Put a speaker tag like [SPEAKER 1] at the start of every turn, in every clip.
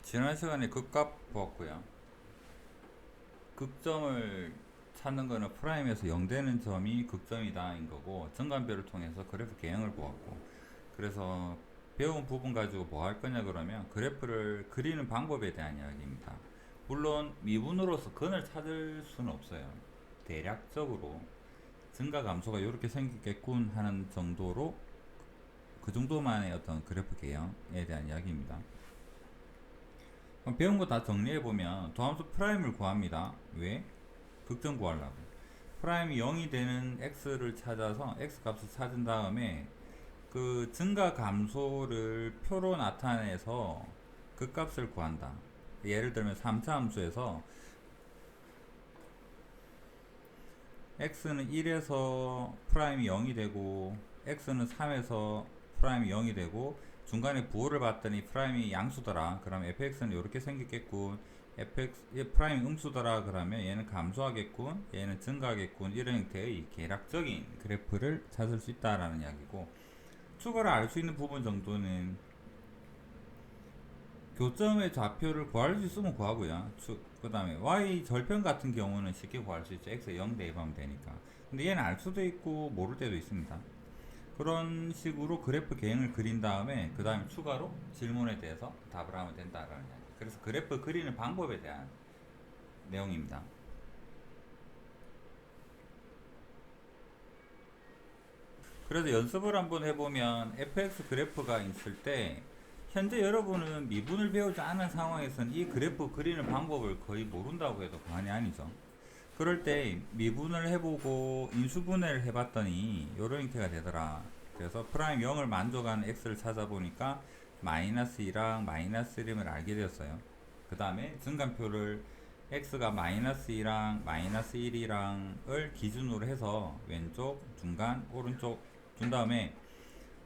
[SPEAKER 1] 지난 시간에 극값 보았고요. 극점을 찾는 거는 프라임에서 0 되는 점이 극점이다인 거고, 정관별을 통해서 그래프 개형을 보았고, 그래서 배운 부분 가지고 뭐 할 거냐 그러면 그래프를 그리는 방법에 대한 이야기입니다. 물론 미분으로서 근을 찾을 수는 없어요. 대략적으로 증가 감소가 이렇게 생기겠군 하는 정도로, 그 정도만의 어떤 그래프 개형에 대한 이야기입니다. 그럼 배운 거 다 정리해보면 도함수 프라임을 구합니다. 왜? 극점 구하려고. 프라임이 0이 되는 x를 찾아서 x 값을 찾은 다음에 그 증가 감소를 표로 나타내서 그 값을 구한다. 예를 들면 3차 함수에서 x는 1에서 프라임이 0이 되고 x는 3에서 프라임이 0이 되고 중간에 부호를 봤더니 프라임이 양수더라. 그럼 fx는 이렇게 생겼겠군. fx 프라임이 음수더라. 그러면 얘는 감소하겠군. 얘는 증가하겠군. 이런 형태의 계략적인 그래프를 찾을 수 있다라는 이야기고, 추가로 알 수 있는 부분 정도는 교점의 좌표를 구할 수 있으면 구하고요. 그 다음에 y 절편 같은 경우는 쉽게 구할 수 있죠. x에 0 대입하면 되니까. 근데 얘는 알 수도 있고 모를 때도 있습니다. 그런 식으로 그래프 개형을 그린 다음에 그 다음에 추가로 질문에 대해서 답을 하면 된다라는 이야기. 그래서 그래프 그리는 방법에 대한 내용입니다. 그래서 연습을 한번 해보면 fx 그래프가 있을 때 현재 여러분은 미분을 배우지 않은 상황에서는 이 그래프 그리는 방법을 거의 모른다고 해도 과언이 아니죠. 그럴 때 미분을 해보고 인수분해를 해봤더니 이런 형태가 되더라. 그래서 프라임 0을 만족하는 x를 찾아보니까 마이너스 2랑 마이너스 1임을 알게 되었어요. 그 다음에 증간표를 x가 마이너스 2랑 마이너스 1이랑을 기준으로 해서 왼쪽, 중간, 오른쪽 준 다음에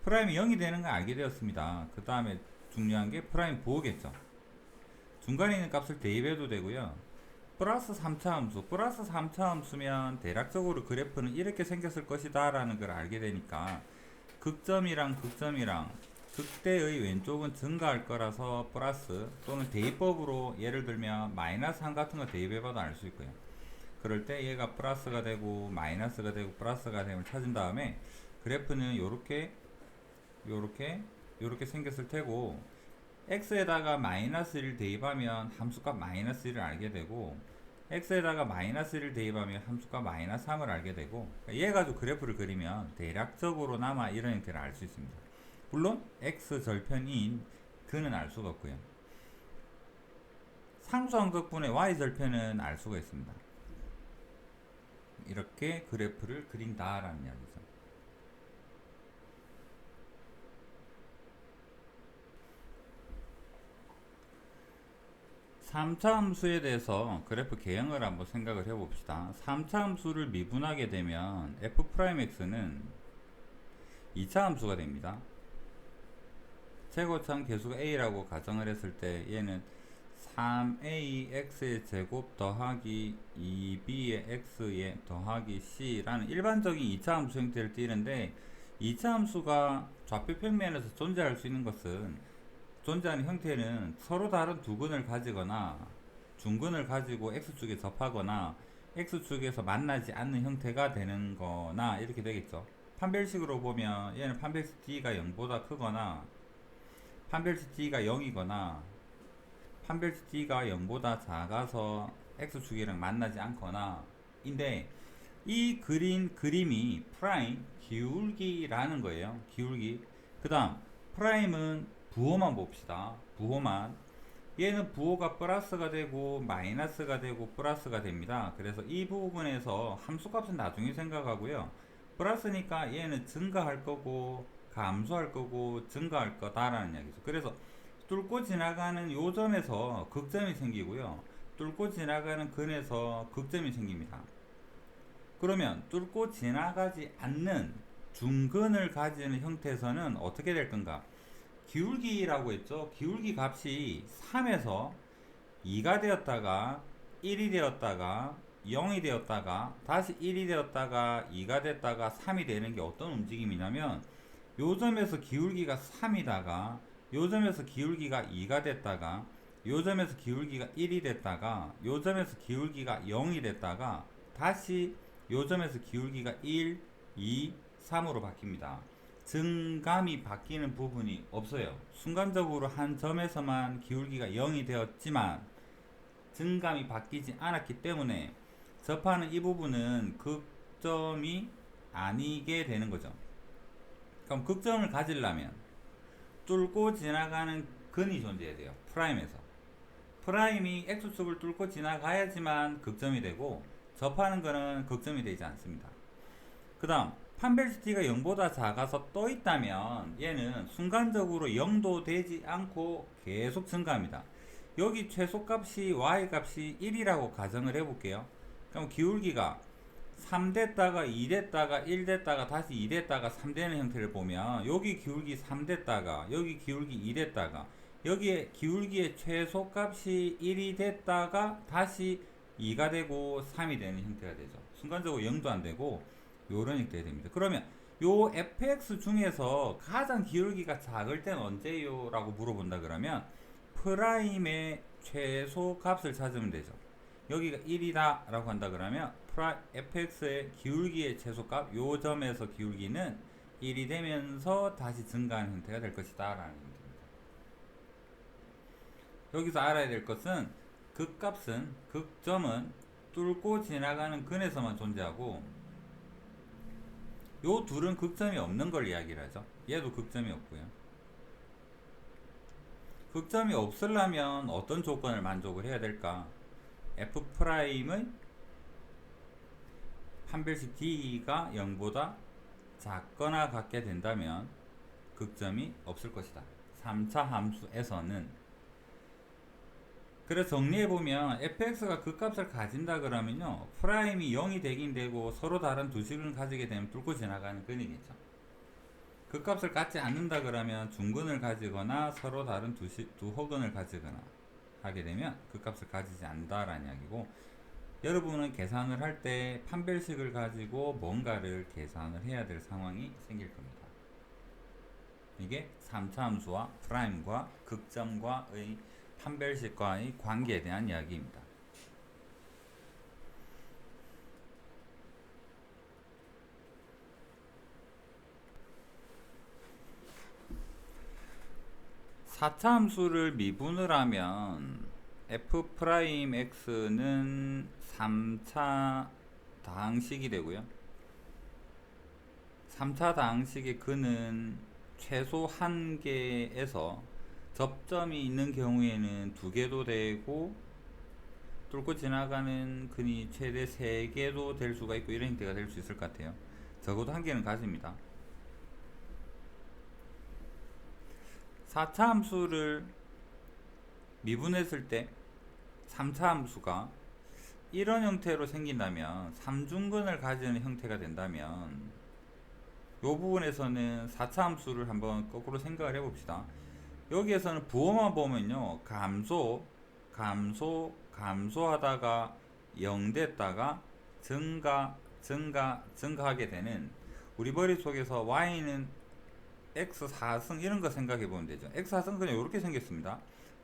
[SPEAKER 1] 프라임이 0이 되는 걸 알게 되었습니다. 그 다음에 중요한 게 프라임 보호겠죠. 중간에 있는 값을 대입해도 되고요. 플러스 3차 함수, 플러스 3차 함수면 대략적으로 그래프는 이렇게 생겼을 것이다 라는 걸 알게 되니까 극점이랑 극점이랑 극대의 왼쪽은 증가할 거라서 플러스, 또는 대입법으로 예를 들면 마이너스 1 같은 거 대입해봐도 알 수 있고요. 그럴 때 얘가 플러스가 되고 마이너스가 되고 플러스가 됨을 찾은 다음에 그래프는 요렇게 생겼을 테고, x에다가 마이너스 1을 대입하면 함수값 마이너스 1을 알게 되고, x에다가 마이너스 1을 대입하면 함수값 마이너스 3을 알게 되고, 얘 가지고 그래프를 그리면 대략적으로나마 이런 형태를 알 수 있습니다. 물론 x 절편인 그는 알 수가 없고요. 상수항 덕분에 y 절편은 알 수가 있습니다. 이렇게 그래프를 그린다라는 이야기죠. 3차 함수에 대해서 그래프 개형을 한번 생각을 해봅시다. 3차 함수를 미분하게 되면 f'x는 2차 함수가 됩니다. 최고참 계수가 a라고 가정을 했을 때 얘는 3ax의 제곱 더하기 2b의 x의 더하기 c라는 일반적인 2차 함수 형태를 띠는데, 2차 함수가 좌표 평면에서 존재할 수 있는 것은, 존재하는 형태는 서로 다른 두 근을 가지거나 중근을 가지고 x축에 접하거나 x축에서 만나지 않는 형태가 되는 거나 이렇게 되겠죠. 판별식으로 보면 얘는 판별식 d가 0보다 크거나 판별식 d가 0이거나 판별식 d가 0보다 작아서 x축이랑 만나지 않거나 인데, 이 그린 그림이 프라임 기울기라는 거예요. 기울기. 그 다음 프라임은 부호만 봅시다. 부호만. 얘는 부호가 플러스가 되고 마이너스가 되고 플러스가 됩니다. 그래서 이 부분에서 함수값은 나중에 생각하고요. 플러스니까 얘는 증가할 거고 감소할 거고 증가할 거다라는 이야기죠. 그래서 뚫고 지나가는 요점에서 극점이 생기고요. 뚫고 지나가는 근에서 극점이 생깁니다. 그러면 뚫고 지나가지 않는 중근을 가지는 형태에서는 어떻게 될 건가? 기울기라고 했죠. 기울기 값이 3에서 2가 되었다가 1이 되었다가 0이 되었다가 다시 1이 되었다가 2가 됐다가 3이 되는 게 어떤 움직임이냐면, 요점에서 기울기가 3이다가 요점에서 기울기가 2가 됐다가 요 점에서 기울기가 1이 됐다가 요 점에서 기울기가 0이 됐다가 다시 요 점에서 기울기가 1, 2, 3으로 바뀝니다. 증감이 바뀌는 부분이 없어요. 순간적으로 한 점에서만 기울기가 0이 되었지만 증감이 바뀌지 않았기 때문에 접하는 이 부분은 극점이 아니게 되는 거죠. 그럼 극점을 가지려면 뚫고 지나가는 근이 존재해야 돼요. 프라임에서. 프라임이 X축을 뚫고 지나가야지만 극점이 되고 접하는 거는 극점이 되지 않습니다. 그 다음 판별시티가 0보다 작아서 떠 있다면 얘는 순간적으로 0도 되지 않고 계속 증가합니다. 여기 최소값이 y값이 1이라고 가정을 해볼게요. 그럼 기울기가 3 됐다가 2 됐다가 1 됐다가 다시 2 됐다가 3 되는 형태를 보면 여기 기울기 3 됐다가 여기 기울기 2 됐다가 여기에 기울기의 최소값이 1이 됐다가 다시 2가 되고 3이 되는 형태가 되죠. 순간적으로 0도 안 되고 요런 형태가 됩니다. 그러면 요 fx 중에서 가장 기울기가 작을 때는 언제요? 라고 물어본다 그러면 프라임의 최소값을 찾으면 되죠. 여기가 1이다 라고 한다 그러면 fx의 기울기의 최소값 요 점에서 기울기는 1이 되면서 다시 증가하는 형태가 될 것이다 라는 얘기입니다. 여기서 알아야 될 것은 극값은 극점은 뚫고 지나가는 근에서만 존재하고 요 둘은 극점이 없는 걸 이야기를 하죠. 얘도 극점이 없고요. 극점이 없으려면 어떤 조건을 만족을 해야 될까? f'의 판별식 d가 0보다 작거나 같게 된다면 극점이 없을 것이다. 3차 함수에서는. 그래서 정리해보면 fx가 극값을 가진다 그러면요 프라임이 0이 되긴 되고 서로 다른 두 식을 가지게 되면 뚫고 지나가는 근이겠죠. 극값을 갖지 않는다 그러면 중근을 가지거나 서로 다른 두 호근을 가지거나 하게 되면 극값을 가지지 않는다라는 이야기고, 여러분은 계산을 할 때 판별식을 가지고 뭔가를 계산을 해야 될 상황이 생길 겁니다. 이게 3차 함수와 프라임과 극점과의 판별식과의 관계에 대한 이야기입니다. 사차 함수를 미분을 하면 f'x는 3차 다항식이 되고요. 3차 다항식의 근은 최소 1개에서 접점이 있는 경우에는 2개도 되고 뚫고 지나가는 근이 최대 3개도 될 수가 있고 이런 형태가 될 수 있을 것 같아요. 적어도 1개는 가집니다. 4차 함수를 미분했을 때 3차 함수가 이런 형태로 생긴다면 3중근을 가지는 형태가 된다면 이 부분에서는 4차 함수를 한번 거꾸로 생각을 해봅시다. 여기에서는 부호만 보면요 감소하다가 0 됐다가 증가하게 되는, 우리 머릿속에서 y는 x4승 이런 거 생각해 보면 되죠. x4승 그냥 이렇게 생겼습니다.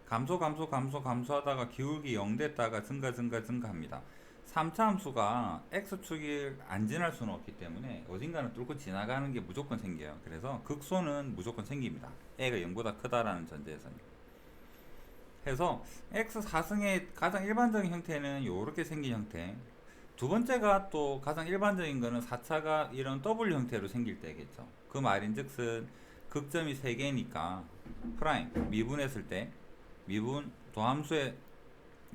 [SPEAKER 1] 감소하다가 기울기 0 됐다가 증가합니다. 3차 함수가 x축을 안 지날 수는 없기 때문에 어딘가는 뚫고 지나가는 게 무조건 생겨요. 그래서 극소는 무조건 생깁니다. a가 0보다 크다라는 전제에서는. 해서 x4승의 가장 일반적인 형태는 이렇게 생긴 형태. 두 번째가 또 가장 일반적인 거는 4차가 이런 W 형태로 생길 때겠죠. 그 말인즉슨 극점이 3개니까 프라임 미분했을 때 미분 도함수의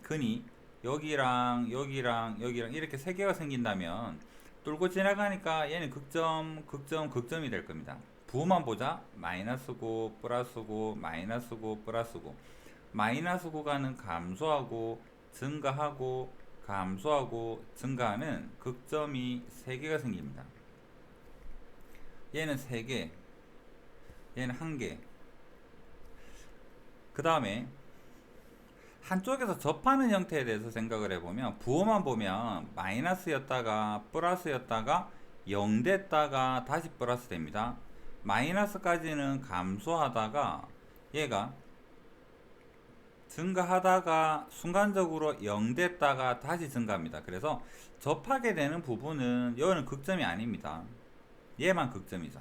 [SPEAKER 1] 근이 여기랑 이렇게 3개가 생긴다면 뚫고 지나가니까 얘는 극점이 될 겁니다. 부호만 보자. 마이너스고 플러스고 마이너스고 플러스고, 마이너스 구간은 감소하고 증가하는 극점이 3개가 생깁니다. 얘는 3개, 얘는 1개. 그 다음에 한쪽에서 접하는 형태에 대해서 생각을 해보면 부호만 보면 마이너스였다가 플러스였다가 0 됐다가 다시 플러스 됩니다. 마이너스까지는 감소하다가 얘가 증가하다가 순간적으로 0 됐다가 다시 증가합니다. 그래서 접하게 되는 부분은 여기는 극점이 아닙니다. 얘만 극점이죠.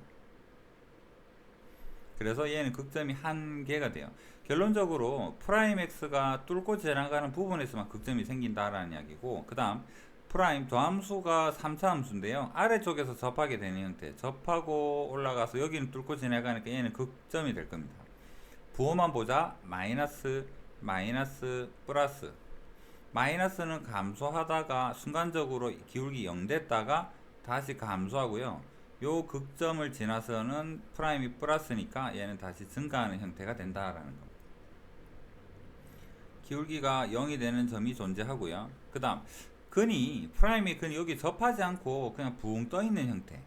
[SPEAKER 1] 그래서 얘는 극점이 한 개가 돼요. 결론적으로 프라임 x가 뚫고 지나가는 부분에서만 극점이 생긴다라는 이야기고, 그 다음 프라임 도함수가 3차 함수인데요. 아래쪽에서 접하게 되는 형태, 접하고 올라가서 여기는 뚫고 지나가니까 얘는 극점이 될 겁니다. 부호만 보자. 마이너스, 마이너스, 플러스. 마이너스는 감소하다가 순간적으로 기울기 0 됐다가 다시 감소하고요. 요 극점을 지나서는 프라임이 플러스니까 얘는 다시 증가하는 형태가 된다라는 겁니다. 기울기가 0이 되는 점이 존재하고요. 그 다음 근이, 프라임이 근이 여기 접하지 않고 그냥 붕 떠 있는 형태.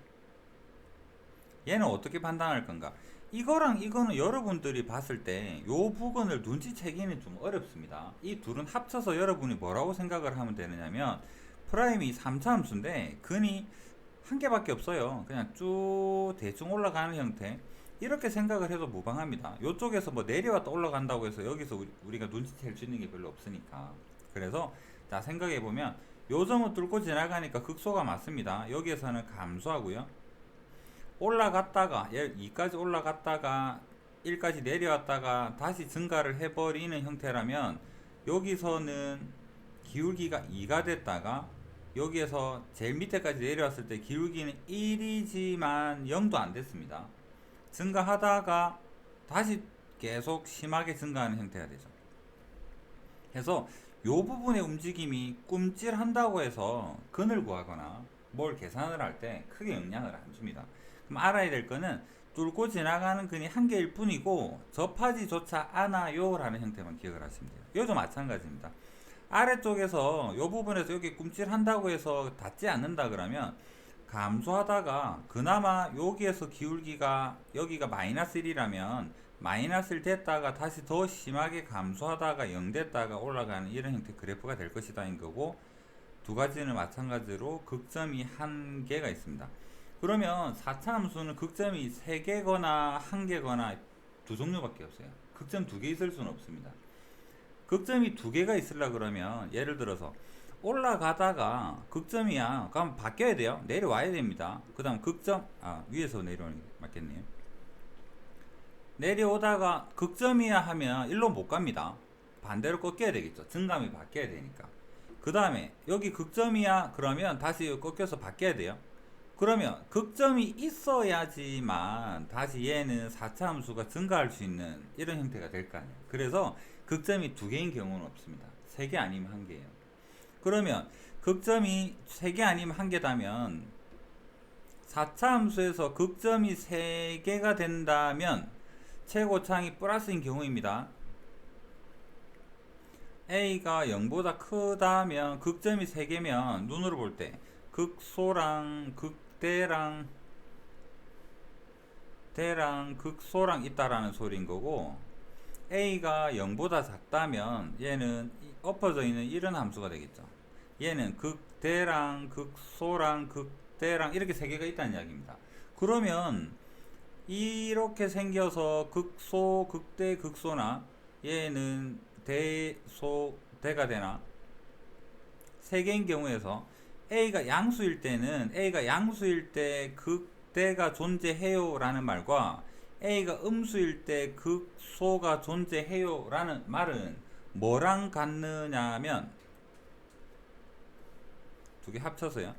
[SPEAKER 1] 얘는 어떻게 판단할 건가? 이거랑 이거는 여러분들이 봤을 때 요 부분을 눈치채기는 좀 어렵습니다. 이 둘은 합쳐서 여러분이 뭐라고 생각을 하면 되느냐면, 프라임이 3차 함수인데 근이 한 개밖에 없어요. 그냥 쭉 대충 올라가는 형태. 이렇게 생각을 해도 무방합니다. 요쪽에서 뭐 내려왔다 올라간다고 해서 여기서 우리가 눈치챌 수 있는 게 별로 없으니까. 그래서 자, 생각해보면 요 점을 뚫고 지나가니까 극소가 맞습니다. 여기에서는 감소하고요. 올라갔다가 2까지 올라갔다가 1까지 내려왔다가 다시 증가를 해버리는 형태라면, 여기서는 기울기가 2가 됐다가 여기에서 제일 밑에까지 내려왔을 때 기울기는 1이지만 0도 안 됐습니다. 증가하다가 다시 계속 심하게 증가하는 형태가 되죠. 그래서 요 부분의 움직임이 꿈찔한다고 해서 근을 구하거나 뭘 계산을 할 때 크게 영향을 안 줍니다. 그럼 알아야 될 거는 뚫고 지나가는 근이 한 개일 뿐이고 접하지조차 않아요 라는 형태만 기억을 하시면 돼요. 이것도 마찬가지입니다. 아래쪽에서 이 부분에서 여기 꿈찔한다고 해서 닿지 않는다 그러면, 감소하다가 그나마 여기에서 기울기가 여기가 마이너스 1이라면 마이너스 1 됐다가 다시 더 심하게 감소하다가 0 됐다가 올라가는 이런 형태 그래프가 될 것이다 인 거고, 두 가지는 마찬가지로 극점이 한 개가 있습니다. 그러면 4차 함수는 극점이 3개거나 1개거나 두 종류밖에 없어요. 극점 2개 있을 수는 없습니다. 극점이 2개가 있으려 그러면, 예를 들어서 올라가다가 극점이야 그럼 바뀌어야 돼요. 내려와야 됩니다. 그 다음 극점, 위에서 내려오는 게 맞겠네요. 내려오다가 극점이야 하면 일로 못 갑니다. 반대로 꺾여야 되겠죠. 증감이 바뀌어야 되니까. 그 다음에 여기 극점이야 그러면 다시 꺾여서 바뀌어야 돼요. 그러면 극점이 있어야지만 다시 얘는 4차 함수가 증가할 수 있는 이런 형태가 될 거 아니에요. 그래서 극점이 2개인 경우는 없습니다. 3개 아니면 1개예요. 그러면 극점이 3개 아니면 1개다면 4차 함수에서 극점이 3개가 된다면 최고창이 플러스인 경우입니다. A가 0보다 크다면, 극점이 3개면 눈으로 볼 때 극소랑 극대랑 극소랑 있다라는 소리인 거고, A가 0보다 작다면 얘는 엎어져 있는 이런 함수가 되겠죠. 얘는 극대랑 극소랑 극대랑 이렇게 3개가 있다는 이야기입니다. 그러면 이렇게 생겨서 극소, 극대, 극소나 얘는 대소, 대가 되나? 3개인 경우에서 A가 양수일 때는 A가 양수일 때 극대가 존재해요 라는 말과 A가 음수일 때 극소가 존재해요 라는 말은 뭐랑 같느냐면, 두 개 합쳐서요.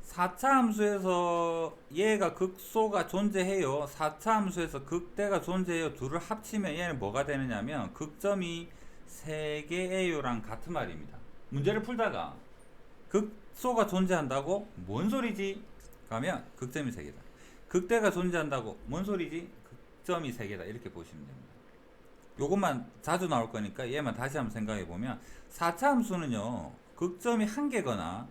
[SPEAKER 1] 4차 함수에서 얘가 극소가 존재해요, 4차 함수에서 극대가 존재해요, 둘을 합치면 얘는 뭐가 되느냐면 극점이 3개예요 랑 같은 말입니다. 문제를 풀다가 극소가 존재한다고? 뭔 소리지? 그러면 극점이 3개다. 극대가 존재한다고? 뭔 소리지? 극점이 3개다. 이렇게 보시면 됩니다. 요것만 자주 나올 거니까 얘만 다시 한번 생각해 보면, 4차 함수는요 극점이 1개거나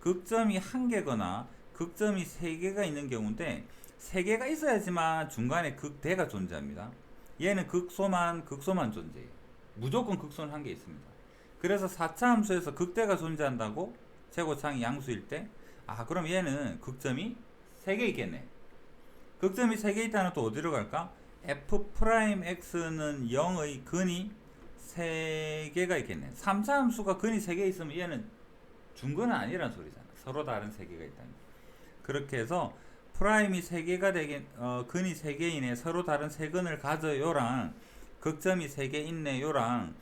[SPEAKER 1] 극점이 1개거나 극점이 3개가 있는 경우인데, 3개가 있어야지만 중간에 극대가 존재합니다. 얘는 극소만 존재해요. 무조건 극소는 1개 있습니다. 그래서 4차 함수에서 극대가 존재한다고? 최고창이 양수일 때? 그럼 얘는 극점이 3개 있겠네. 극점이 3개 있다는 또 어디로 갈까? f'x는 0의 근이 3개가 있겠네. 3차 함수가 근이 3개 있으면 얘는 중근은 아니란 소리잖아. 서로 다른 3개가 있다는. 그렇게 해서 프라임이 3개가 되긴 근이 3개이네. 서로 다른 3근을 가져요랑 극점이 3개 있네요랑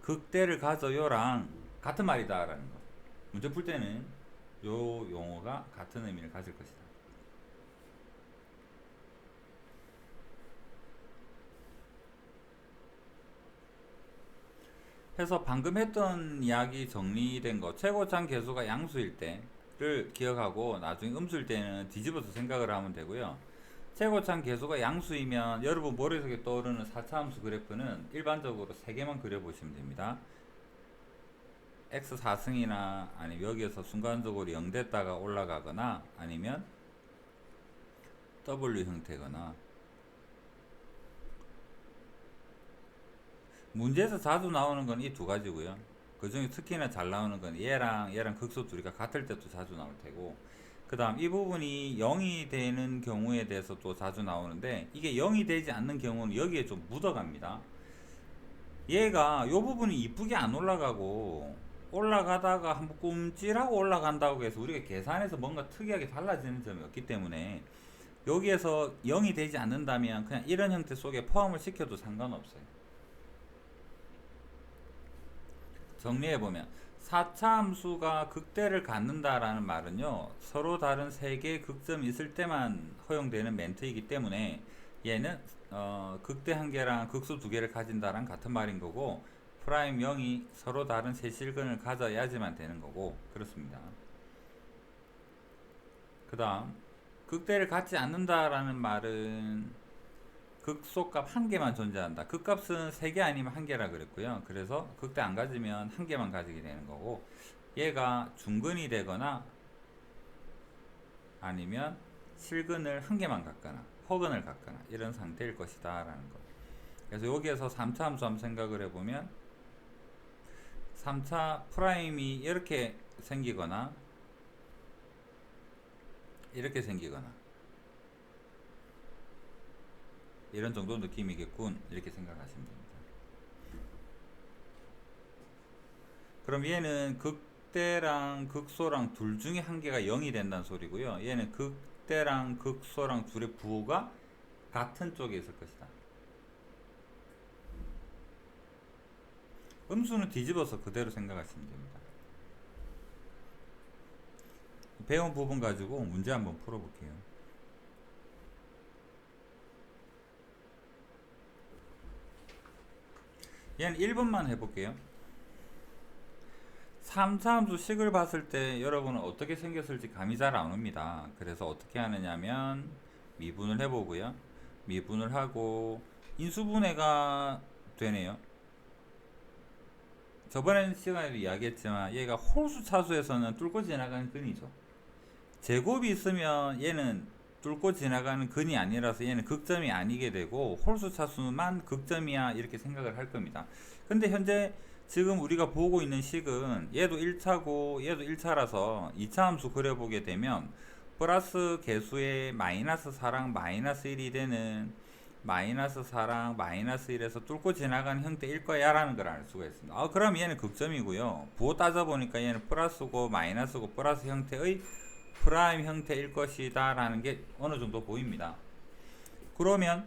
[SPEAKER 1] 극대를 가져요랑 같은 말이다라는 거. 문제 풀 때는 요 용어가 같은 의미를 가질 것이다. 해서 방금 했던 이야기 정리된 거, 최고참 계수가 양수일 때를 기억하고 나중에 음수일 때는 뒤집어서 생각을 하면 되고요. 최고참 계수가 양수이면 여러분 머릿속에 떠오르는 4차 함수 그래프는 일반적으로 3개만 그려보시면 됩니다. x 4승이나 아니면 여기에서 순간적으로 0 됐다가 올라가거나 아니면 W 형태거나, 문제에서 자주 나오는 건 이 두 가지고요. 그 중에 특히나 잘 나오는 건 얘랑 극소 둘이가 같을 때도 자주 나올 테고, 그 다음 이 부분이 0이 되는 경우에 대해서 또 자주 나오는데, 이게 0이 되지 않는 경우는 여기에 좀 묻어갑니다. 얘가 이 부분이 이쁘게 안 올라가고 올라가다가 한번 꼼찔하고 올라간다고 해서 우리가 계산해서 뭔가 특이하게 달라지는 점이 없기 때문에 여기에서 0이 되지 않는다면 그냥 이런 형태 속에 포함을 시켜도 상관없어요. 정리해보면 4차 함수가 극대를 갖는다라는 말은요, 서로 다른 3개의 극점이 있을 때만 허용되는 멘트이기 때문에 얘는 극대 1개랑 극소 2개를 가진다랑 같은 말인 거고, 프라임 0이 서로 다른 세실근을 가져야지만 되는 거고, 그렇습니다. 그 다음 극대를 갖지 않는다라는 말은 극소값 1개만 존재한다. 극값은 3개 아니면 1개라 그랬고요. 그래서 극대 안 가지면 1개만 가지게 되는 거고, 얘가 중근이 되거나 아니면 실근을 1개만 갖거나 허근을 갖거나 이런 상태일 것이다 라는 거. 그래서 여기에서 3차 함수 한번 생각을 해보면 3차 프라임이 이렇게 생기거나 이렇게 생기거나 이런 정도 느낌이겠군, 이렇게 생각하시면 됩니다. 그럼 얘는 극대랑 극소랑 둘 중에 한 개가 0이 된다는 소리고요. 얘는 극대랑 극소랑 둘의 부호가 같은 쪽에 있을 것이다. 음수는 뒤집어서 그대로 생각하시면 됩니다. 배운 부분 가지고 문제 한번 풀어볼게요. 얘는 1번만 해볼게요. 3차 함수 식을 봤을 때 여러분은 어떻게 생겼을지 감이 잘 안 옵니다. 그래서 어떻게 하느냐면 미분을 해보고요. 미분을 하고 인수분해가 되네요. 저번 시간에도 이야기했지만 얘가 홀수 차수에서는 뚫고 지나가는 근이죠. 제곱이 있으면 얘는 뚫고 지나가는 근이 아니라서 얘는 극점이 아니게 되고 홀수 차수만 극점이야 이렇게 생각을 할 겁니다. 근데 현재 지금 우리가 보고 있는 식은 얘도 1차고 얘도 1차라서 2차 함수 그려보게 되면 플러스 개수의 마이너스 4랑 마이너스 1이 되는 마이너스 4랑 마이너스 1에서 뚫고 지나가는 형태일 거야 라는 걸 알 수가 있습니다. 그럼 얘는 극점이고요. 부호 따져보니까 얘는 플러스고 마이너스고 플러스 형태의 프라임 형태일 것이다 라는 게 어느 정도 보입니다. 그러면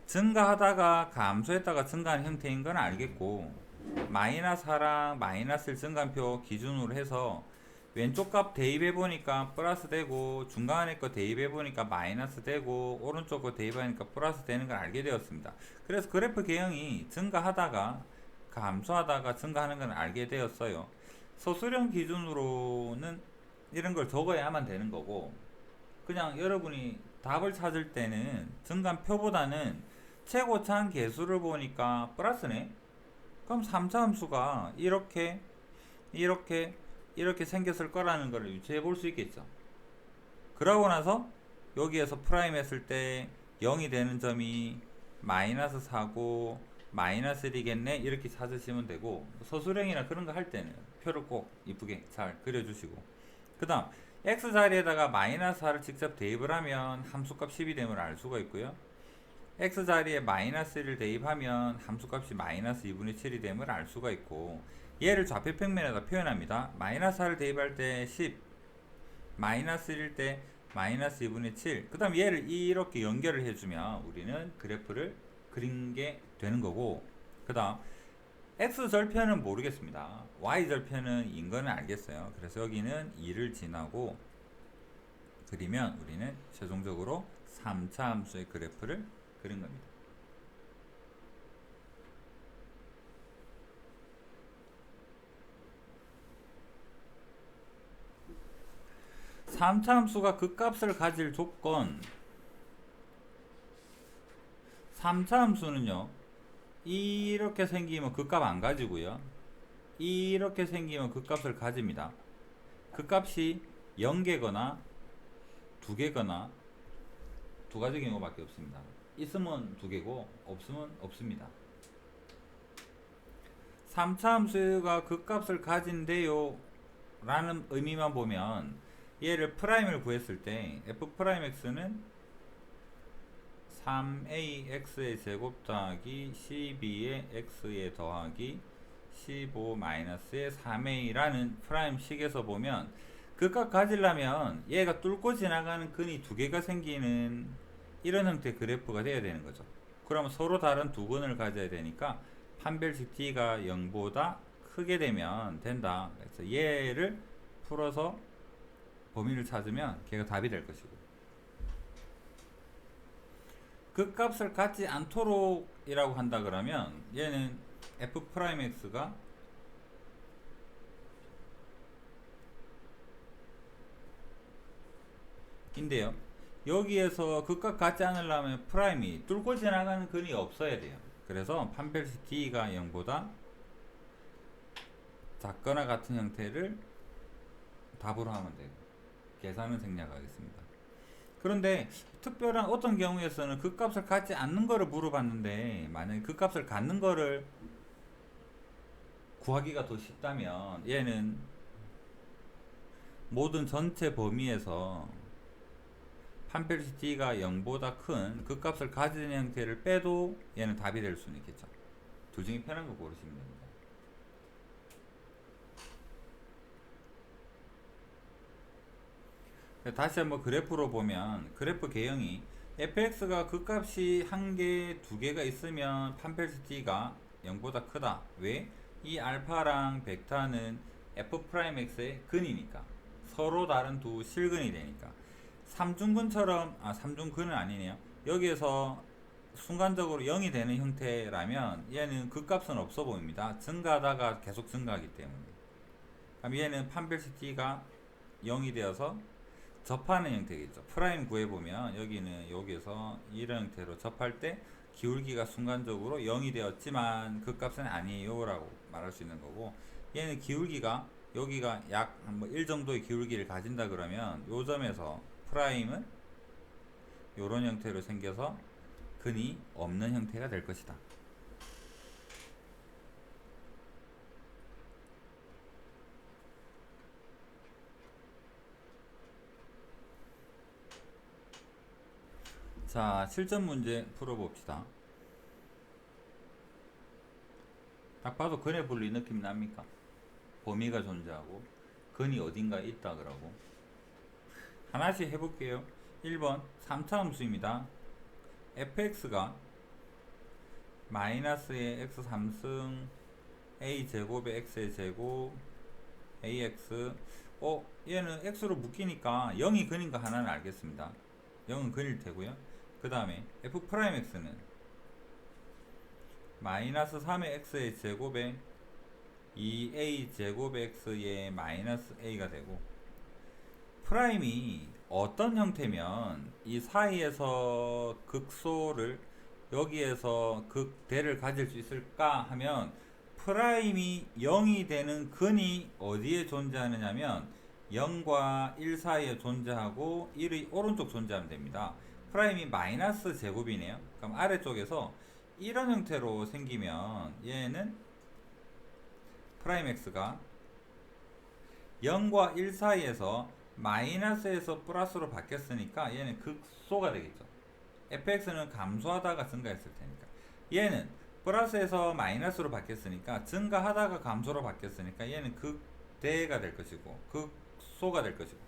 [SPEAKER 1] 증가하다가 감소했다가 증가하는 형태인 건 알겠고, 마이너스 4랑 마이너스 1 증가표 기준으로 해서 왼쪽 값 대입해 보니까 플러스 되고 중간에 거 대입해 보니까 마이너스 되고 오른쪽 거 대입하니까 플러스 되는 걸 알게 되었습니다. 그래서 그래프 개형이 증가하다가 감소하다가 증가하는 걸 알게 되었어요. 소수령 기준으로는 이런 걸 적어야만 되는 거고, 그냥 여러분이 답을 찾을 때는 증간표보다는 최고차항 계수를 보니까 플러스네? 그럼 3차 함수가 이렇게 생겼을 거라는 걸 유추해 볼 수 있겠죠. 그러고 나서 여기에서 프라임 했을 때 0이 되는 점이 마이너스 4고 마이너스 1이겠네 이렇게 찾으시면 되고, 서술형이나 그런 거 할 때는 표를 꼭 이쁘게 잘 그려주시고, 그 다음 x 자리에다가 마이너스 4를 직접 대입을 하면 함수값 10이 됨을 알 수가 있고요. x 자리에 마이너스 1을 대입하면 함수값이 마이너스 2분의 7이 됨을 알 수가 있고, 얘를 좌표 평면에다 표현합니다. 마이너스 4를 대입할 때 10, 마이너스 1일 때 마이너스 2분의 7, 그 다음 얘를 이렇게 연결을 해주면 우리는 그래프를 그린 게 되는 거고, 그 다음 x절편은 모르겠습니다. y절편은 인 거는 알겠어요. 그래서 여기는 2를 지나고 그리면 우리는 최종적으로 3차 함수의 그래프를 그린 겁니다. 3차 함수가 극값을 가질 조건, 3차 함수는요, 이렇게 생기면 극값 안 가지고요, 이렇게 생기면 극값을 가집니다. 극값이 0개거나 2개거나 두 가지 경우밖에 없습니다. 있으면 2개고 없으면 없습니다. 3차 함수가 극값을 가진대요 라는 의미만 보면, 얘를 프라임을 구했을 때 f'x는 3ax의 제곱 더하기 12의 x의 더하기 15-의 3a라는 프라임 식에서 보면, 극값 가지려면 얘가 뚫고 지나가는 근이 2개가 생기는 이런 형태의 그래프가 돼야 되는 거죠. 그러면 서로 다른 두 근을 가져야 되니까 판별식 t가 0보다 크게 되면 된다. 그래서 얘를 풀어서 범위를 찾으면 걔가 답이 될 것이고, 극값을 갖지 않도록 이라고 한다 그러면 얘는 f'x가 인데요, 여기에서 극값 갖지 않으려면 프라임이 뚫고 지나가는 근이 없어야 돼요. 그래서 판별식 t가 0보다 작거나 같은 형태를 답으로 하면 돼요. 계산은 생략하겠습니다. 그런데 특별한 어떤 경우에서는 극값을 갖지 않는 거를 물어봤는데, 만약에 극값을 갖는 거를 구하기가 더 쉽다면 얘는 모든 전체 범위에서 판별식 t가 0보다 큰 극값을 가지는 형태를 빼도 얘는 답이 될 수는 있겠죠. 둘 중에 편한 거 고르시면 됩니다. 다시 한번 그래프로 보면, 그래프 개형이 fx가 극값이 1개, 2개가 있으면 판별식 t가 0보다 크다. 왜? 이 알파랑 벡터는 f'x의 근이니까, 서로 다른 두 실근이 되니까. 삼중근처럼, 삼중근은 아니네요. 여기에서 순간적으로 0이 되는 형태라면 얘는 극값은 없어 보입니다. 증가하다가 계속 증가하기 때문에. 그럼 얘는 판별식 t가 0이 되어서 접하는 형태겠죠. 프라임 구해보면 여기는 여기서 이런 형태로 접할 때 기울기가 순간적으로 0이 되었지만 극값은 아니에요 라고 말할 수 있는 거고, 얘는 기울기가 여기가 약 1 정도의 기울기를 가진다 그러면 요 점에서 프라임은 요런 형태로 생겨서 근이 없는 형태가 될 것이다. 자, 실전 문제 풀어봅시다. 딱 봐도 근의 분리 느낌 납니까? 범위가 존재하고 근이 어딘가 있다 그러고. 하나씩 해볼게요. 1번 3차 함수입니다. fx가 마이너스의 x 3승 a 제곱의 x의 제곱 ax, 얘는 x로 묶이니까 0이 근인가 하나는 알겠습니다. 0은 근일 테고요. 그 다음에 f'x는 마이너스 3의 x의 제곱에 2a 제곱의 x의 마이너스 a가 되고, 프라임이 어떤 형태면 이 사이에서 극소를 여기에서 극대를 가질 수 있을까 하면, 프라임이 0이 되는 근이 어디에 존재하느냐면 0과 1 사이에 존재하고 1의 오른쪽 존재하면 됩니다. 프라임이 마이너스 제곱이네요. 그럼 아래쪽에서 이런 형태로 생기면 얘는 프라임 x가 0과 1 사이에서 마이너스에서 플러스로 바뀌었으니까 얘는 극소가 되겠죠. fx는 감소하다가 증가했을 테니까. 얘는 플러스에서 마이너스로 바뀌었으니까, 증가하다가 감소로 바뀌었으니까 얘는 극대가 될 것이고 극소가 될 것이고,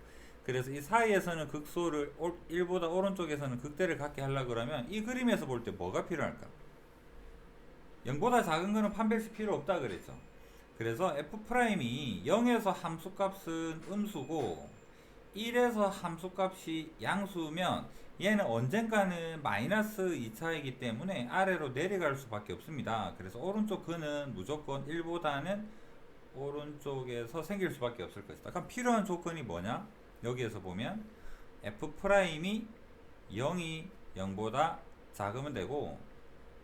[SPEAKER 1] 그래서 이 사이에서는 극소를 1보다 오른쪽에서는 극대를 갖게 하려고 그러면 이 그림에서 볼 때 뭐가 필요할까? 0보다 작은 거는 판별식 필요 없다 그랬죠. 그래서 f'이 0에서 함수값은 음수고 1에서 함수값이 양수면 얘는 언젠가는 마이너스 2차이기 때문에 아래로 내려갈 수밖에 없습니다. 그래서 오른쪽 근은 무조건 1보다는 오른쪽에서 생길 수밖에 없을 것이다. 그럼 필요한 조건이 뭐냐? 여기에서 보면 f'이 0이 0보다 작으면 되고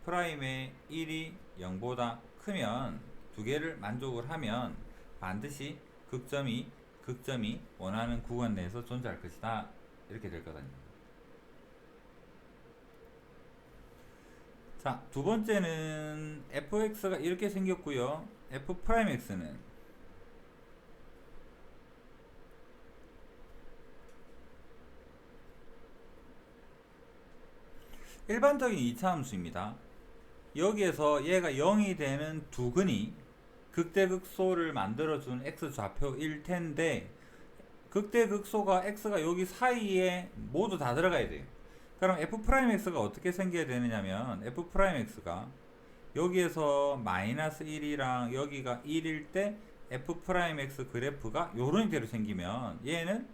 [SPEAKER 1] 프라임의 1이 0보다 크면, 두 개를 만족을 하면 반드시 극점이 원하는 구간 내에서 존재할 것이다. 이렇게 될 거거든요. 자, 두 번째는 fx가 이렇게 생겼고요. f'x는 일반적인 2차 함수입니다. 여기에서 얘가 0이 되는 두 근이 극대극소를 만들어준 x좌표일 텐데, 극대극소가 x가 여기 사이에 모두 다 들어가야 돼요. 그럼 f'x가 어떻게 생겨야 되느냐면, f'x가 여기에서 마이너스 1이랑 여기가 1일 때 f'x 그래프가 요런 형태로 생기면 얘는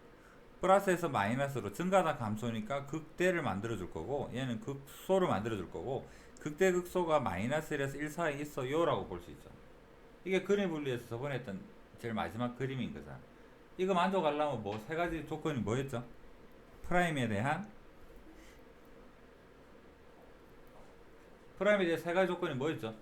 [SPEAKER 1] 플러스에서 마이너스로 증가다 감소니까 극대를 만들어 줄 거고, 얘는 극소를 만들어 줄 거고, 극대 극소가 마이너스 1에서 1 사이에 있어요 라고 볼 수 있죠. 이게 그림 분리에서 저번에 했던 제일 마지막 그림인 거죠. 이거 만족하려면 뭐 세 가지 조건이 뭐였죠? 프라임에 대한 세 가지 조건이 뭐였죠?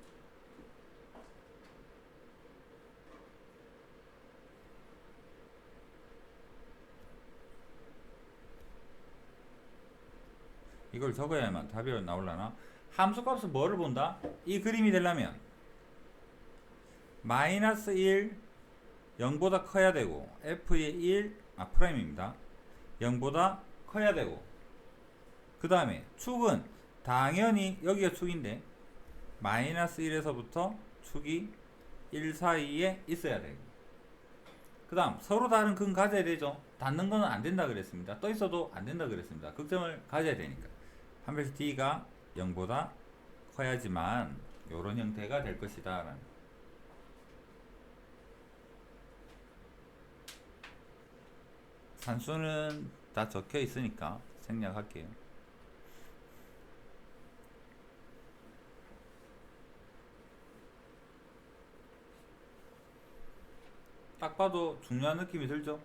[SPEAKER 1] 이걸 적어야만 답이 나올라나? 함수값은 뭐를 본다? 이 그림이 되려면 마이너스 1 0보다 커야 되고, f의 1 프라임입니다. 0보다 커야 되고, 그 다음에 축은 당연히 여기가 축인데 마이너스 1에서부터 축이 1 사이에 있어야 되고, 그 다음 서로 다른 근 가져야 되죠. 닿는 거는 안 된다 그랬습니다. 떠 있어도 안 된다 그랬습니다. 극점을 가져야 되니까 판별식 D가 0보다 커야지만 요런 형태가 될 것이다 라는. 산수는 다 적혀 있으니까 생략할게요. 딱 봐도 중요한 느낌이 들죠?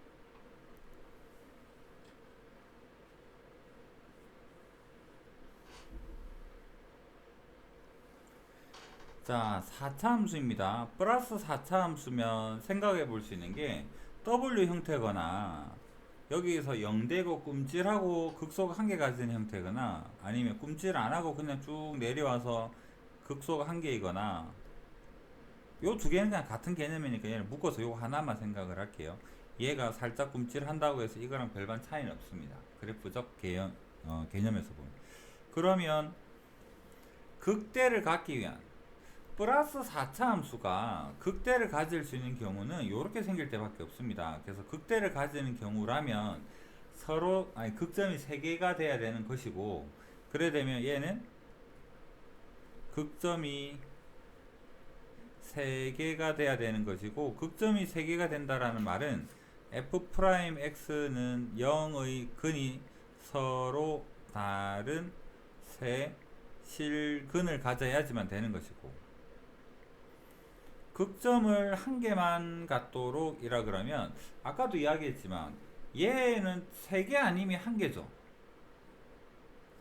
[SPEAKER 1] 자, 4차 함수입니다. 플러스 4차 함수면 생각해 볼 수 있는 게 W 형태거나, 여기에서 0되고 꿈찔하고 극소가 한 개 가진 형태거나, 아니면 꿈찔 안 하고 그냥 쭉 내려와서 극소가 한 개이거나, 요 두 개는 그냥 같은 개념이니까 얘를 묶어서 요 하나만 생각을 할게요. 얘가 살짝 꿈찔 한다고 해서 이거랑 별반 차이는 없습니다. 그래프적 개념에서 보면. 그러면 극대를 갖기 위한 플러스 4차 함수가 극대를 가질 수 있는 경우는 이렇게 생길 때밖에 없습니다. 그래서 극대를 가지는 경우라면 서로 극점이 3개가 돼야 되는 것이고, 그래 되면 얘는 극점이 3개가 돼야 되는 것이고, 극점이 3개가 된다라는 말은 f'x는 0의 근이 서로 다른 세 실근을 가져야지만 되는 것이고, 극점을 한 개만 갖도록 이라 그러면 아까도 이야기했지만 얘는 3개 아니면 1개죠.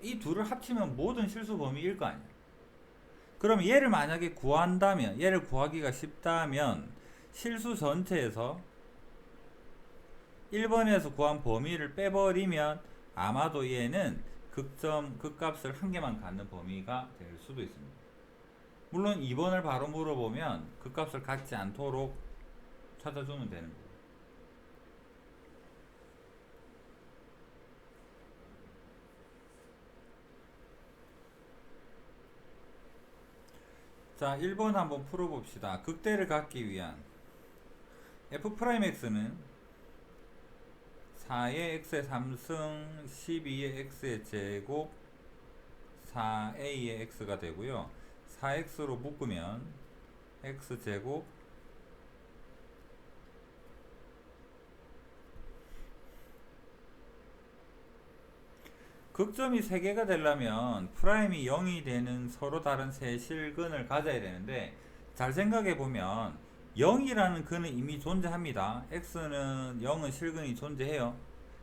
[SPEAKER 1] 이 둘을 합치면 모든 실수 범위일 거 아니에요. 그럼 얘를 만약에 구한다면, 얘를 구하기가 쉽다면 실수 전체에서 1번에서 구한 범위를 빼버리면 아마도 얘는 극값을 한 개만 갖는 범위가 될 수도 있습니다. 물론 2번을 바로 물어보면 극값을 갖지 않도록 찾아주면 되는 거예요. 자, 1번 한번 풀어봅시다. 극대를 갖기 위한 f'x는 4의 x의 3승 12의 x의 제곱 4a의 x가 되고요. 4x로 묶으면 x제곱 극점이 3개가 되려면 프라임이 0이 되는 서로 다른 세 실근을 가져야 되는데, 잘 생각해 보면 0이라는 근은 이미 존재합니다. x는 0은 실근이 존재해요.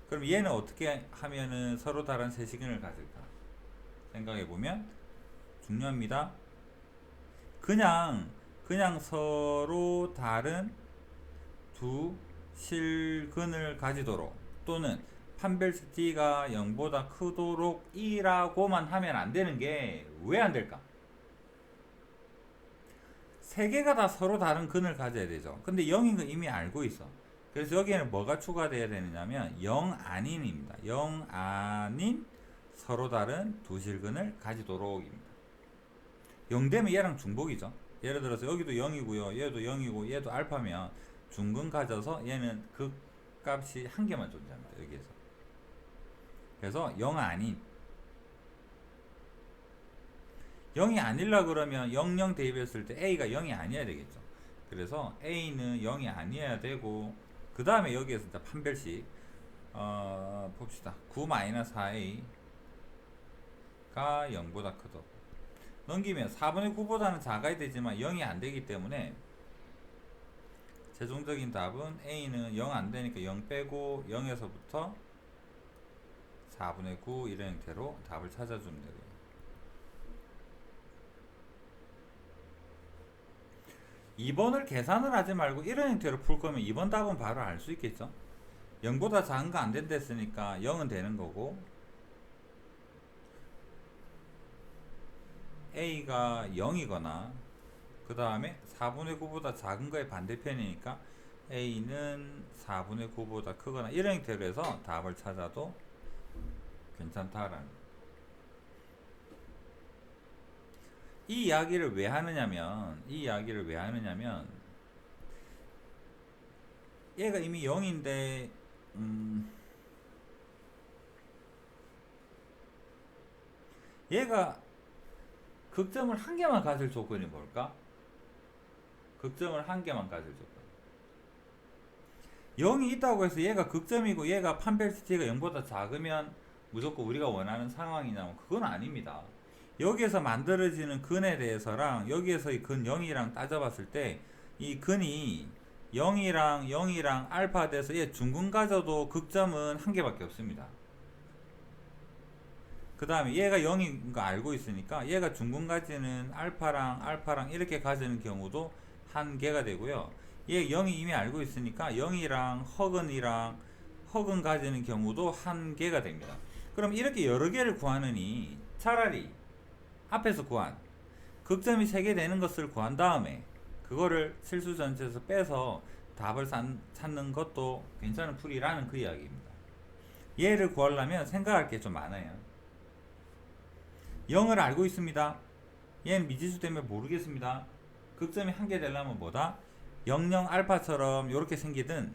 [SPEAKER 1] 그럼 얘는 어떻게 하면은 서로 다른 세 실근을 가질까 생각해 보면 중요합니다. 그냥 서로 다른 두 실근을 가지도록, 또는 판별식 d가 0보다 크도록 이라고만 하면 안 되는 게 왜 안 될까? 세 개가 다 서로 다른 근을 가져야 되죠. 근데 0인 거 이미 알고 있어. 그래서 여기에는 뭐가 추가되어야 되느냐면 0 아닌입니다. 0 아닌 서로 다른 두 실근을 가지도록입니다. 0 되면 얘랑 중복이죠. 예를 들어서 여기도 0이고요. 얘도 0이고 얘도 알파면 중근 가져서 얘는 그 값이 한 개만 존재합니다. 여기에서. 그래서 0 아닌, 0이 아니려 그러면 00 대입했을 때 A가 0이 아니어야 되겠죠. 그래서 A는 0이 아니어야 되고, 그 다음에 여기에서 이제 판별식 봅시다. 9-4A가 0보다 크다. 넘기면 4분의 9보다는 작아야 되지만 0이 안 되기 때문에 최종적인 답은 A는 0 안 되니까 0 빼고 0에서부터 4분의 9 이런 형태로 답을 찾아주면 되고요. 2번을 계산을 하지 말고 이런 형태로 풀 거면 2번 답은 바로 알 수 있겠죠. 0보다 작은 거 안 된다 했으니까 0은 되는 거고, A가 0이거나 그 다음에 4분의 9보다 작은 거의 반대편이니까 A는 4분의 9보다 크거나 이런 형태로 해서 답을 찾아도 괜찮다라는 거예요. 이 이야기를 왜 하느냐면 얘가 이미 0인데 얘가 극점을 한 개만 가질 조건이 뭘까? 극점을 한 개만 가질 조건. 0이 있다고 해서 얘가 극점이고 얘가 판별시티가 0보다 작으면 무조건 우리가 원하는 상황이냐면 그건 아닙니다. 여기에서 만들어지는 근에 대해서랑 여기에서의 근 0이랑 따져봤을 때 이 근이 0이랑 알파 돼서 얘 중근 가져도 극점은 한 개밖에 없습니다. 그 다음에 얘가 0인 거 알고 있으니까 얘가 중근 가지는 알파랑 이렇게 가지는 경우도 한 개가 되고요. 얘 0이 이미 알고 있으니까 0이랑 허근 가지는 경우도 한 개가 됩니다. 그럼 이렇게 여러 개를 구하느니 차라리 앞에서 구한 극점이 3개 되는 것을 구한 다음에 그거를 실수 전체에서 빼서 답을 찾는 것도 괜찮은 풀이라는 그 이야기입니다. 얘를 구하려면 생각할 게 좀 많아요. 0을 알고 있습니다. 얘는 미지수 때문에 모르겠습니다. 극점이 한 개 되려면 뭐다? 00 알파처럼 이렇게 생기든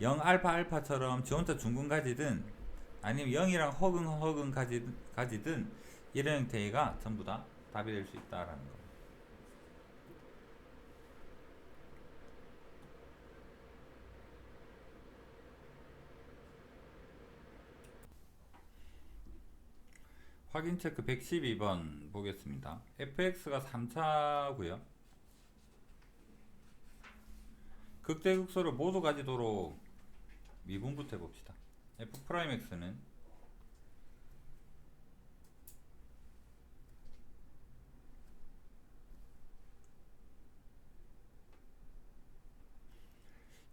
[SPEAKER 1] 0 알파처럼 지 혼자 중근 가지든 아니면 0이랑 허근 가지든 이런 형태가 전부 다 답이 될 수 있다라는 거. 확인 체크 112번 보겠습니다. fx가 3차고요. 극대극소를 모두 가지도록 미분부터 해봅시다. f'x는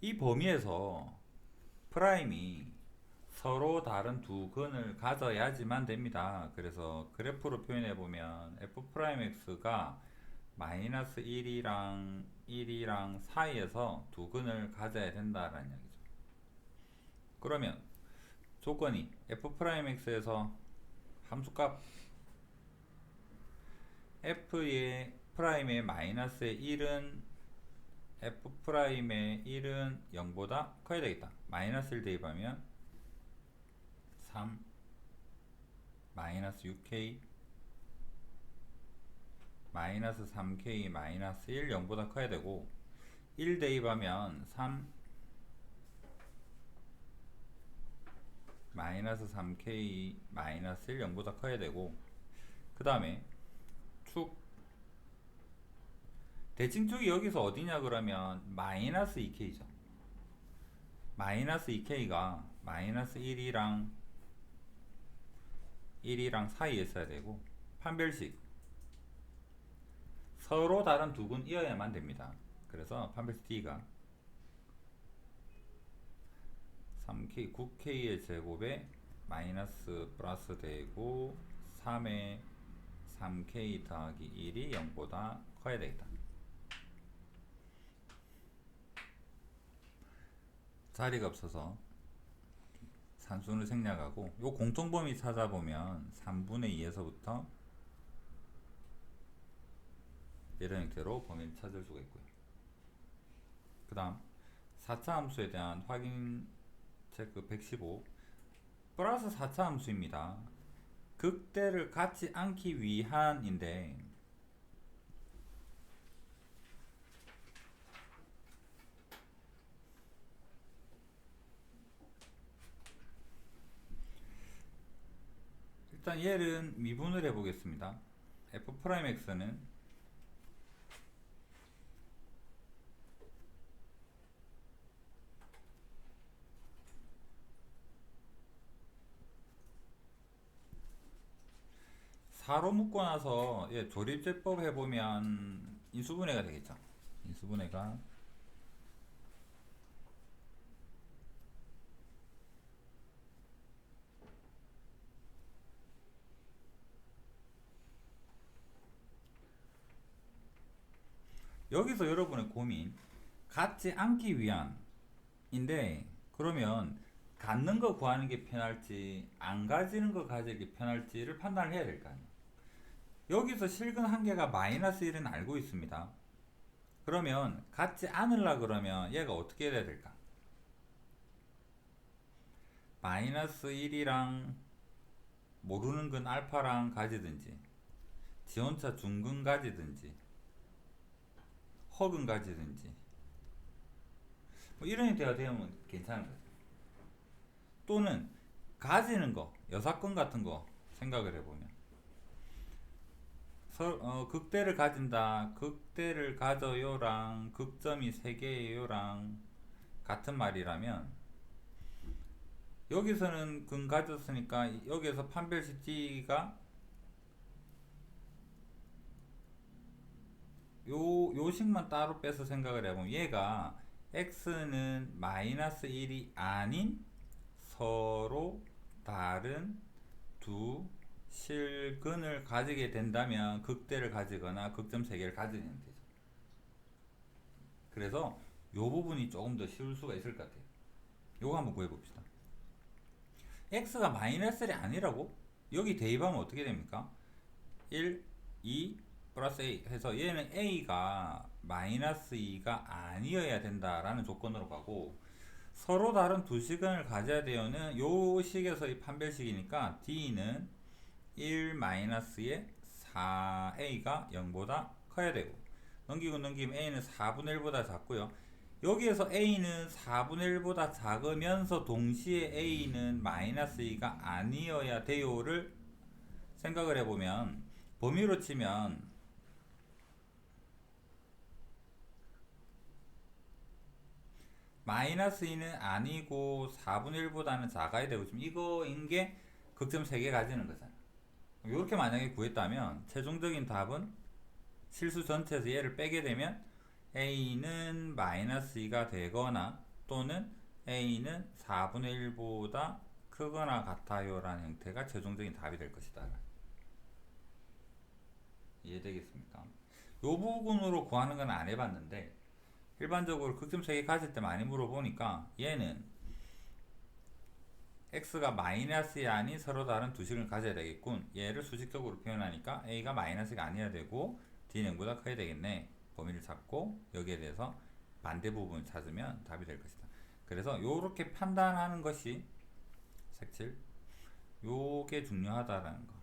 [SPEAKER 1] 이 범위에서 프라임이 서로 다른 두 근을 가져야지만 됩니다. 그래서 그래프로 표현해 보면 f'x가 마이너스 1이랑 사이에서 두 근을 가져야 된다라는 이야기죠. 그러면 조건이 f'x에서 함수값 f의 F'의 마이너스의 1은 F'의 1은 0보다 커야 되겠다. 마이너스 1 대입하면 3 마이너스 6K 마이너스 3K 마이너스 1 0보다 커야 되고 1 대입하면 3 마이너스 3K 마이너스 1 0보다 커야 되고 그 다음에 축 대칭축이 여기서 어디냐 그러면 마이너스 2K죠. 마이너스 2K가 마이너스 1이랑 사이에 있어야 되고 판별식 서로 다른 두 근이어야만 됩니다. 그래서 판별식 D가 3K 9K의 제곱에 마이너스 플러스 되고 3에 3K 더하기 1이 0보다 커야 되겠다. 자리가 없어서 산수를 생략하고 요 공통범위 찾아보면 3분의 2에서부터 이런 형태로 범위를 찾을 수가 있고요. 그 다음 4차 함수에 대한 확인 체크 115 플러스 4차 함수입니다. 극대를 갖지 않기 위한인데 일단 얘는 미분을 해보겠습니다. F'X는 4로 묶고 나서 조립제법 해보면 인수분해가 되겠죠. 인수분해가 여기서 여러분의 고민 갖지 않기 위한인데 그러면 갖는 거 구하는 게 편할지 안 가지는 거 가지는 게 편할지를 판단을 해야 될 거 아니에요. 여기서 실근 한계가 마이너스 1은 알고 있습니다. 그러면 갖지 않으려 그러면 얘가 어떻게 해야 될까? 마이너스 1이랑 모르는 건 알파랑 가지든지 지원차 중근 가지든지 허근 가지든지 뭐 이런 형태가 되면 괜찮은 거죠. 또는 가지는 거 여사건 같은 거 생각을 해보면 극대를 가진다 극대를 가져요랑 극점이 3개예요랑 같은 말이라면 여기서는 근 가졌으니까 여기에서 판별식 D가 요 식만 따로 빼서 생각을 해보면 얘가 X는 마이너스 1이 아닌 서로 다른 두 실근을 가지게 된다면 극대를 가지거나 극점 3개를 가지는 형태죠. 그래서 요 부분이 조금 더 쉬울 수가 있을 것 같아요. 요거 한번 구해봅시다. X가 마이너스 1이 아니라고? 여기 대입하면 어떻게 됩니까? 1, 2 플러스 A 해서 얘는 A가 마이너스 2가 아니어야 된다라는 조건으로 가고 서로 다른 두 식을 가져야 되는 요 식에서의 판별식이니까 D는 1 마이너스의 4A가 0보다 커야 되고 넘기면 A는 4분의 1보다 작고요. 여기에서 A는 4분의 1보다 작으면서 동시에 A는 마이너스 2가 아니어야 돼요를 생각을 해보면 범위로 치면 마이너스 2는 아니고 4분의 1보다는 작아야 되고 지금 이거인 게 극점 3개 가지는 거잖아. 이렇게 만약에 구했다면 최종적인 답은 실수 전체에서 얘를 빼게 되면 A는 마이너스 2가 되거나 또는 A는 4분의 1보다 크거나 같아요 라는 형태가 최종적인 답이 될 것이다. 이해되겠습니까? 요 부분으로 구하는 건 안 해봤는데 일반적으로 극점 3개 가질 때 많이 물어보니까 얘는 x가 마이너스이 아닌 서로 다른 두 식을 가져야 되겠군. 얘를 수직적으로 표현하니까 a가 마이너스가 아니어야 되고 D는보다 커야 되겠네. 범위를 잡고 여기에 대해서 반대 부분을 찾으면 답이 될 것이다. 그래서 요렇게 판단하는 것이 색칠 요게 중요하다라는 거.